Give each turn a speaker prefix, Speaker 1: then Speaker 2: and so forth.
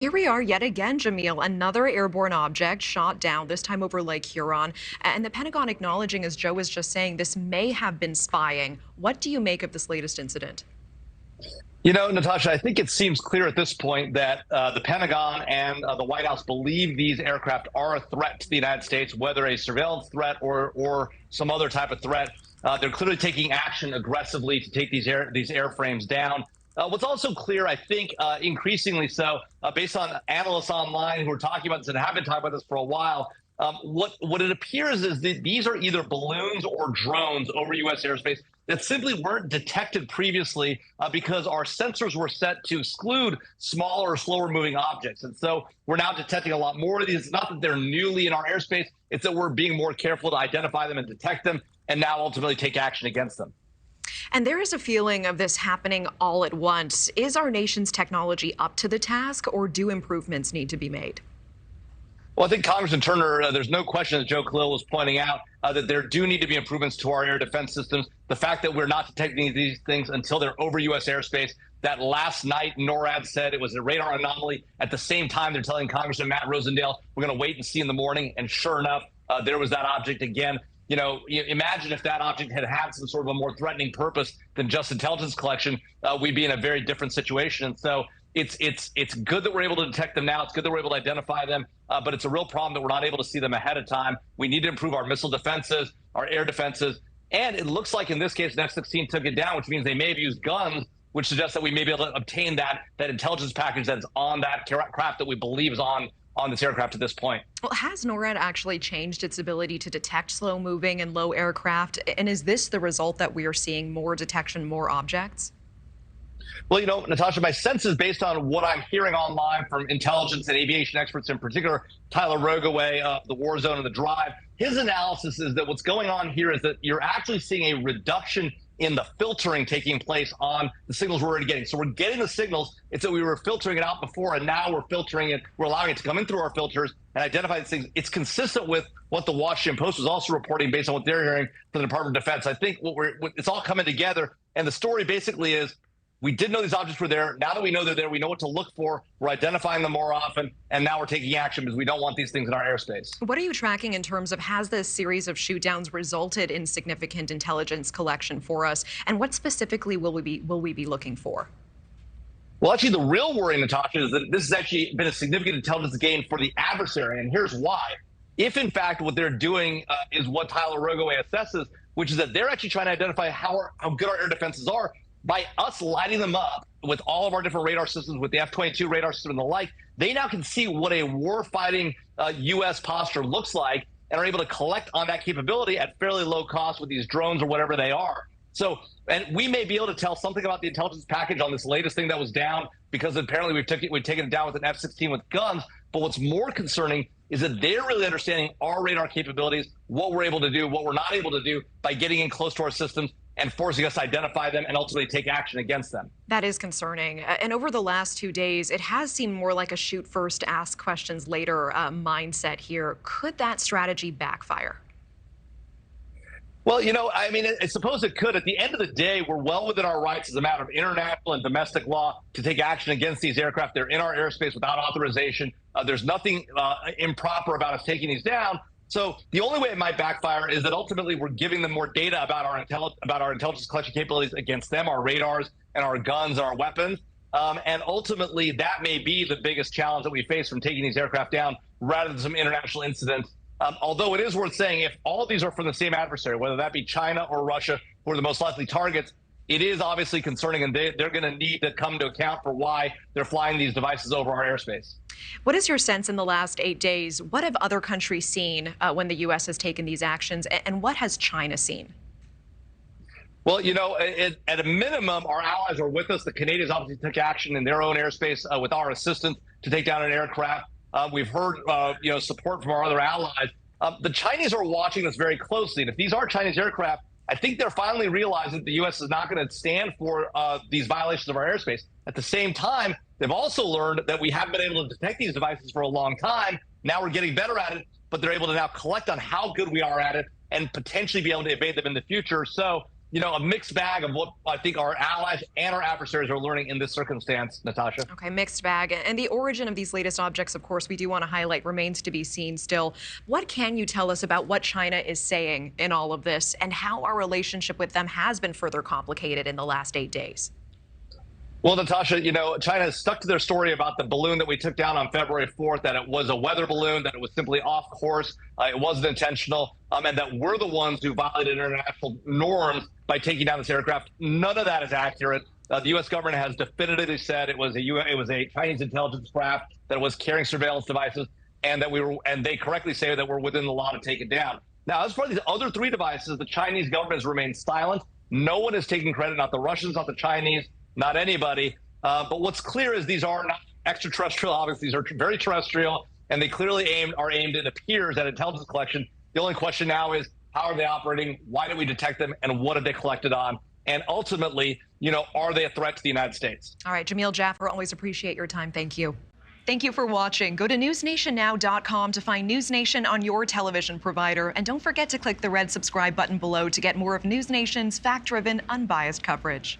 Speaker 1: Here we are yet again, Jamil, another airborne object shot down, this time over Lake Huron. And the Pentagon acknowledging, as Joe was just saying, this may have been spying. What do you make of this latest incident?
Speaker 2: You know, Natasha, I think it seems clear at this point that the Pentagon and the White House believe these aircraft are a threat to the United States, whether a surveillance threat or some other type of threat. They're clearly taking action aggressively to take these airframes down. What's also clear, I think, increasingly so, based on analysts online who are talking about this and have been talking about this for a while, what it appears is that these are either balloons or drones over U.S. airspace that simply weren't detected previously because our sensors were set to exclude smaller, slower moving objects. And so we're now detecting a lot more of these. It's not that they're newly in our airspace, it's that we're being more careful to identify them and detect them and now ultimately take action against them.
Speaker 1: And there is a feeling of this happening all at once. Is our nation's technology up to the task, or do improvements need to be made?
Speaker 2: Well, I think Congressman Turner, there's no question, as Joe Khalil was pointing out, that there do need to be improvements to our air defense systems. The fact that we're not detecting these things until they're over U.S. airspace, that last night NORAD said it was a radar anomaly. At the same time, they're telling Congressman Matt Rosendale, we're going to wait and see in the morning. And sure enough, there was that object again. You know, imagine if that object had some sort of a more threatening purpose than just intelligence collection, we'd be in a very different situation. And so it's good that we're able to detect them now. It's good that we're able to identify them, but it's a real problem that we're not able to see them ahead of time. We need to improve our missile defenses, our air defenses, and it looks like in this case, an F-16 took it down, which means they may have used guns, which suggests that we may be able to obtain that intelligence package that is on that craft that we believe is on this aircraft at this point.
Speaker 1: Well, has NORAD actually changed its ability to detect slow-moving and low aircraft? And is this the result that we are seeing more detection, more objects?
Speaker 2: Well, you know, Natasha, my sense is based on what I'm hearing online from intelligence and aviation experts, in particular, Tyler Rogoway of the War Zone and the Drive. His analysis is that what's going on here is that you're actually seeing a reduction in the filtering taking place on the signals we're already getting. So we're getting the signals. It's that we were filtering it out before, and now we're filtering it. We're allowing it to come in through our filters and identify these things. It's consistent with what the Washington Post was also reporting based on what they're hearing from the Department of Defense. I think it's all coming together. And the story basically is, we did know these objects were there. Now that we know they're there, we know what to look for. We're identifying them more often, and now we're taking action because we don't want these things in our airspace.
Speaker 1: What are you tracking in terms of, has this series of shoot downs resulted in significant intelligence collection for us? And what specifically will we be looking for?
Speaker 2: Well, actually, the real worry, Natasha, is that this has actually been a significant intelligence gain for the adversary, and here's why. If, in fact, what they're doing is what Tyler Rogoway assesses, which is that they're actually trying to identify how good our air defenses are, by us lighting them up with all of our different radar systems, with the F-22 radar system and the like, they now can see what a war-fighting U.S. posture looks like and are able to collect on that capability at fairly low cost with these drones or whatever they are. So, and we may be able to tell something about the intelligence package on this latest thing that was down, because apparently we've taken it down with an F-16 with guns. But what's more concerning is that they're really understanding our radar capabilities, what we're able to do, what we're not able to do by getting in close to our systems and forcing us to identify them and ultimately take action against them.
Speaker 1: That is concerning. And over the last 2 days, it has seemed more like a shoot first, ask questions later mindset here. Could that strategy backfire?
Speaker 2: Well, you know, I mean, I suppose it could. At the end of the day, we're well within our rights as a matter of international and domestic law to take action against these aircraft. They're in our airspace without authorization. There's nothing improper about us taking these down. So the only way it might backfire is that ultimately we're giving them more data about our intelligence collection capabilities against them, our radars and our guns and our weapons. And ultimately, that may be the biggest challenge that we face from taking these aircraft down rather than some international incidents. Although it is worth saying, if all of these are from the same adversary, whether that be China or Russia, who are the most likely targets, it is obviously concerning, and they're going to need to come to account for why they're flying these devices over our airspace.
Speaker 1: What is your sense in the last 8 days? What have other countries seen when the U.S. has taken these actions, and what has China seen?
Speaker 2: Well, you know, at a minimum, our allies are with us. The Canadians obviously took action in their own airspace with our assistance to take down an aircraft. We've heard, you know, support from our other allies. The Chinese are watching this very closely, and if these are Chinese aircraft, I think they're finally realizing that the U.S. is not going to stand for these violations of our airspace. At the same time, they've also learned that we haven't been able to detect these devices for a long time. Now we're getting better at it, but they're able to now collect on how good we are at it and potentially be able to evade them in the future. So a mixed bag of what I think our allies and our adversaries are learning in this circumstance, Natasha.
Speaker 1: Okay, mixed bag. And the origin of these latest objects, of course, we do want to highlight, remains to be seen still. What can you tell us about what China is saying in all of this and how our relationship with them has been further complicated in the last 8 days?
Speaker 2: Well, Natasha, China has stuck to their story about the balloon that we took down on February 4th, that it was a weather balloon, that it was simply off course, it wasn't intentional, and that we're the ones who violated international norms by taking down this aircraft. None of that is accurate. The U.S. government has definitively said it was a Chinese intelligence craft that was carrying surveillance devices, and they correctly say that we're within the law to take it down. Now, as for these other 3 devices, the Chinese government has remained silent. No one is taking credit, not the Russians, not the Chinese, not anybody. But what's clear is these are not extraterrestrial objects. These are very terrestrial, and they clearly are aimed, it appears, at intelligence collection. The only question now is, how are they operating? Why did we detect them? And what have they collected on? And ultimately, are they a threat to the United States?
Speaker 1: All right, Jamil Jaffer, always appreciate your time. Thank you. Thank you for watching. Go to newsnationnow.com to find News Nation on your television provider. And don't forget to click the red subscribe button below to get more of News Nation's fact-driven, unbiased coverage.